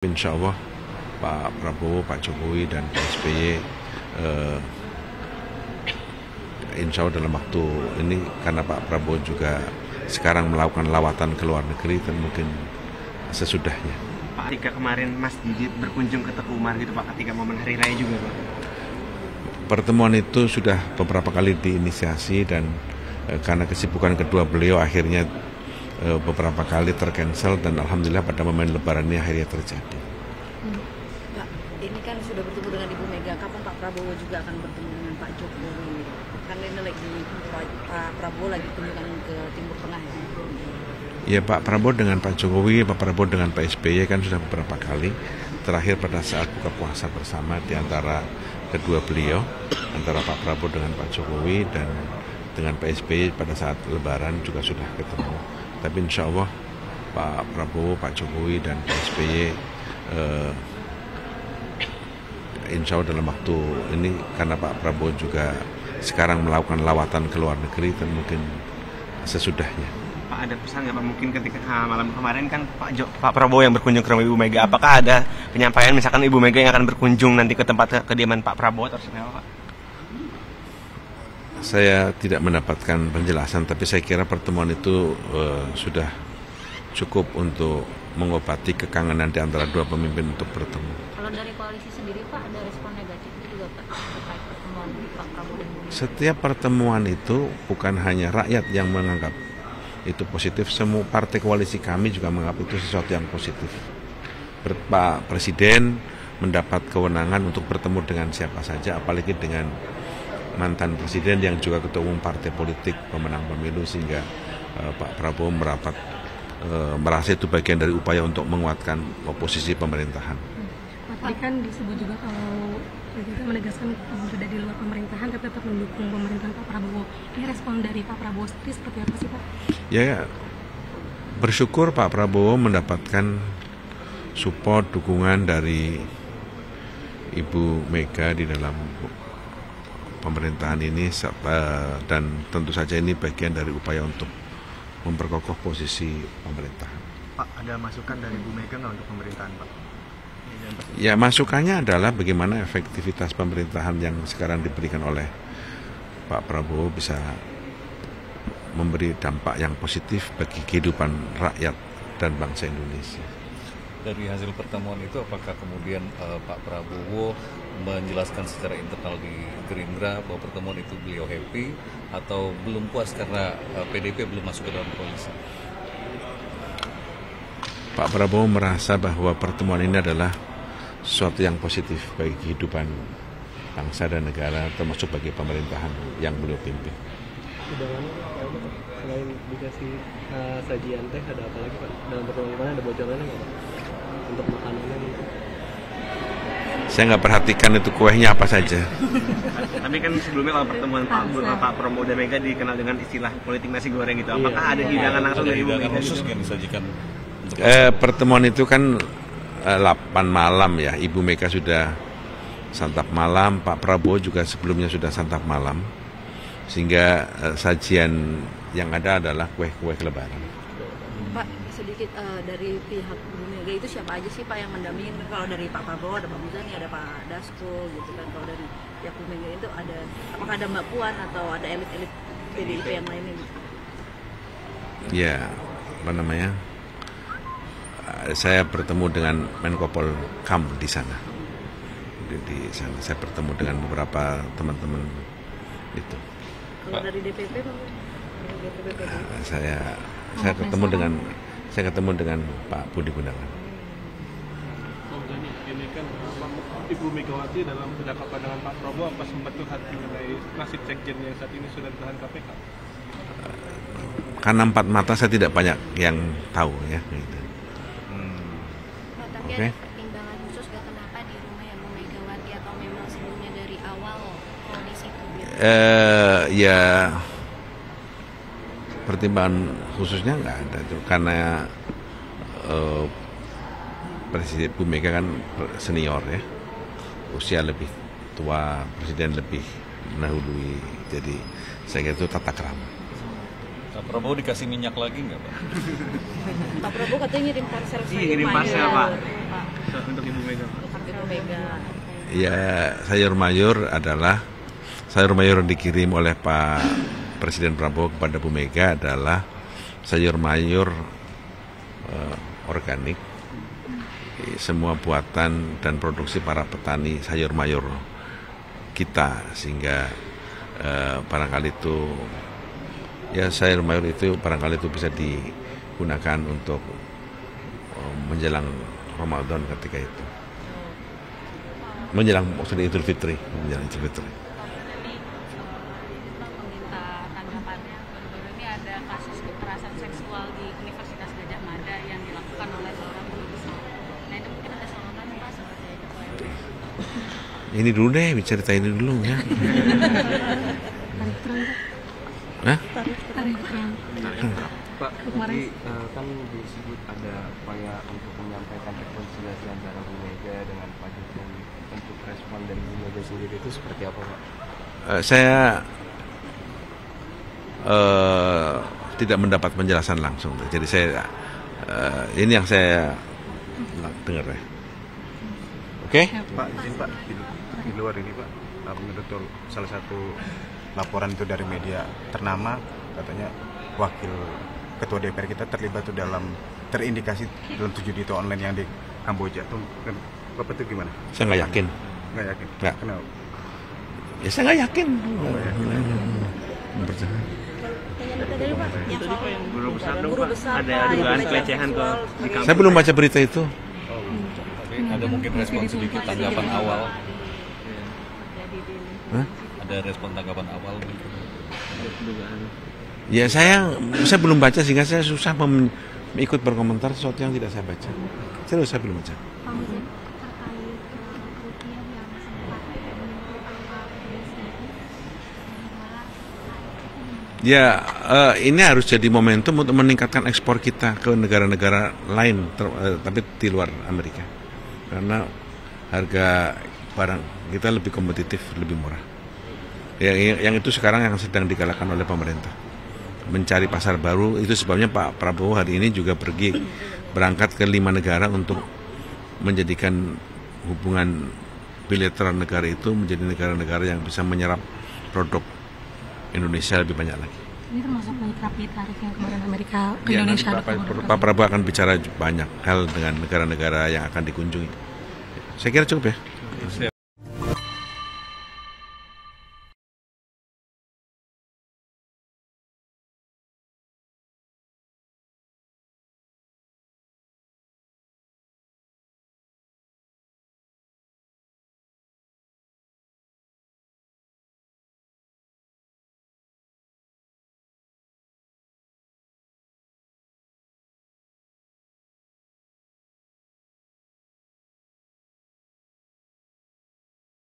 Insya Allah Pak Prabowo, Pak Jokowi, dan Pak SBY insya Allah dalam waktu ini, karena Pak Prabowo juga sekarang melakukan lawatan ke luar negeri, dan mungkin sesudahnya. Pak, ketika kemarin Mas Didi berkunjung ke Teguh Umar gitu Pak, ketika momen Hari Raya juga Pak. Pertemuan itu sudah beberapa kali diinisiasi, dan karena kesibukan kedua beliau akhirnya beberapa kali tercancel, dan alhamdulillah pada momen Lebaran ini akhirnya terjadi. Pak, ini kan sudah bertemu dengan Ibu Mega, kapan Pak Prabowo juga akan bertemu dengan Pak Jokowi? Karena ini lagi Pak Prabowo lagi kunjungan ke Timur Tengah ya. Ya, Pak Prabowo dengan Pak Jokowi, Pak Prabowo dengan Pak SBY kan sudah beberapa kali. Terakhir pada saat buka puasa bersama di antara kedua beliau, antara Pak Prabowo dengan Pak Jokowi, dan dengan Pak SBY pada saat Lebaran juga sudah ketemu. Tapi insya Allah Pak Prabowo, Pak Jokowi, dan Pak SBY insya Allah dalam waktu ini, karena Pak Prabowo juga sekarang melakukan lawatan ke luar negeri, dan mungkin sesudahnya. Pak, ada pesan nggak Pak, mungkin ketika malam kemarin kan Pak Prabowo yang berkunjung ke rumah Ibu Mega, apakah ada penyampaian misalkan Ibu Mega yang akan berkunjung nanti ke tempat kediaman Pak Prabowo atau seperti apa Pak? Saya tidak mendapatkan penjelasan, tapi saya kira pertemuan itu sudah cukup untuk mengobati kekangenan di antara dua pemimpin untuk bertemu. Kalau dari koalisi sendiri Pak, ada respon negatif juga Pak terkait pertemuan Pak Prabowo dan Ibu Mega? Setiap pertemuan itu bukan hanya rakyat yang menganggap itu positif, semua partai koalisi kami juga menganggap itu sesuatu yang positif. Pak Presiden mendapat kewenangan untuk bertemu dengan siapa saja, apalagi dengan mantan presiden yang juga ketua umum partai politik pemenang pemilu, sehingga Pak Prabowo merasa itu bagian dari upaya untuk menguatkan posisi pemerintahan. Tadi kan disebut juga kalau Presiden menegaskan sudah di luar pemerintahan tapi tetap mendukung pemerintahan Pak Prabowo. Ini respon dari Pak Prabowo sendiri seperti apa sih Pak? Ya, bersyukur Pak Prabowo mendapatkan support, dukungan dari Ibu Mega di dalam pemerintahan ini, dan tentu saja ini bagian dari upaya untuk memperkokoh posisi pemerintahan. Pak, ada masukan dari Ibu Mega nggak untuk pemerintahan Pak? Ya, masukannya adalah bagaimana efektivitas pemerintahan yang sekarang diberikan oleh Pak Prabowo bisa memberi dampak yang positif bagi kehidupan rakyat dan bangsa Indonesia. Dari hasil pertemuan itu, apakah kemudian Pak Prabowo menjelaskan secara internal di Gerindra bahwa pertemuan itu beliau happy, atau belum puas karena PDIP belum masuk ke dalam koalisi? Pak Prabowo merasa bahwa pertemuan ini adalah sesuatu yang positif bagi kehidupan bangsa dan negara, termasuk bagi pemerintahan yang beliau pimpin. Undangannya selain dikasih sajian teh, ada apa lagi Pak? Dalam pertemuan kemarin ada bocorannya nggak Pak? Untuk makanannya gitu? Saya nggak perhatikan itu kuehnya apa saja. Tapi kan sebelumnya kalau pertemuan Pak Prabowo dan Mega dikenal dengan istilah politik nasi goreng gitu. Apakah ada hidangan langsung dari Ibu Mega khusus gitu? yang disajikan? Pertemuan itu kan 8 malam ya, Ibu Mega sudah santap malam, Pak Prabowo juga sebelumnya sudah santap malam, sehingga sajian yang ada adalah kue-kue Lebaran. Pak, sedikit dari pihak Ibu Mega itu siapa aja sih Pak yang mendampingi? Kalau dari Pak Prabowo ada Pak Muzani, ada Pak Dasko gitu kan. Kalau dari pihak Ibu Mega itu ada, apakah ada Mbak Puan atau ada elit-elit PDIP yang lainnya gitu? Ya, apa namanya? Saya bertemu dengan Menko Polhukam di sana. Di sana saya bertemu dengan beberapa teman-teman itu. Kalau dari DPP Pak? Saya ketemu dengan Pak Budi Gunawan. Ini kan Ibu Megawati dalam percakapan dengan Pak Prabowo apa sempat curhat mengenai nasib sekjen yang saat ini sudah ditahan KPK? Karena 4 mata saya tidak banyak yang tahu ya. Gitu. Tapi Oke. ada pertimbangan khusus gak kenapa di rumah ya Bu Megawati, atau memang sebelumnya dari awal di situ gitu? Ya, pertimbangan khususnya nggak ada tuh, karena Presiden Bu Mega kan senior ya, usia lebih tua, Presiden lebih mendahului, jadi saya kira itu tata krama. Pak Prabowo dikasih minyak lagi nggak Pak? Pak Prabowo katanya ngirim parcel Iya, ngirim parcel, Pak. Untuk Ibu Mega. Untuk Ibu Mega. Ya, sayur mayur adalah sayur mayur yang dikirim oleh Pak Presiden Prabowo kepada Bu Mega adalah sayur mayur organik, semua buatan dan produksi para petani sayur mayur kita, sehingga barangkali itu ya sayur mayur itu barangkali itu bisa digunakan untuk menjelang Ramadan ketika itu, menjelang maksudnya Idul Fitri, menjelang Idul Fitri. Meminta tanggapannya, baru-baru ini ada kasus kekerasan seksual di Universitas Gadjah Mada yang dilakukan oleh seorang guru besar. Nah itu mungkin ada sorotan Pak sebagai ketua MUI. Ini dulu deh, bicara ini dulu ya. Hah? Pak, tadi kan disebut ada upaya untuk menyampaikan rekonsiliasi antara Bu Mega dengan Pak Jokowi. Untuk respon dari Bu Mega sendiri itu seperti apa Pak? Saya tidak mendapat penjelasan langsung, jadi saya ini yang saya dengar ya. Oke? Pak, izin Pak, di luar ini Pak, betul salah satu laporan itu dari media ternama, katanya wakil ketua DPR kita terlibat tuh terindikasi dalam 7 dito online yang di Kamboja tuh, Bapak itu gimana? Saya nggak yakin. Nggak yakin? Nggak. Kenapa? Ya saya nggak yakin. Tadi Pak, yang soal Guru besar dong, guru Pak. besar, Ada Pak, dugaan yang pelecehan ke seksual di sebagai- Saya belum baca berita itu. Tapi ada mungkin respon sedikit tanggapan awal. Hah? Ada respon tanggapan awal gitu. Ya saya belum baca sehingga saya susah ikut berkomentar sesuatu yang tidak saya baca. Saya belum baca. Pak Muzin, terkait rupiah yang sempat menyentuh angka USD, Ya ini harus jadi momentum untuk meningkatkan ekspor kita ke negara-negara lain, tapi di luar Amerika, karena harga barang kita lebih kompetitif, lebih murah. Yang itu sekarang yang sedang digalakkan oleh pemerintah, mencari pasar baru. Itu sebabnya Pak Prabowo hari ini juga berangkat ke 5 negara untuk menjadikan hubungan bilateral negara itu menjadi negara-negara yang bisa menyerap produk Indonesia lebih banyak lagi. ini termasuk menyikapi tarif yang kemarin Amerika ke Ya, Indonesia. Pak Prabowo akan bicara banyak hal dengan negara-negara yang akan dikunjungi. Saya kira cukup ya.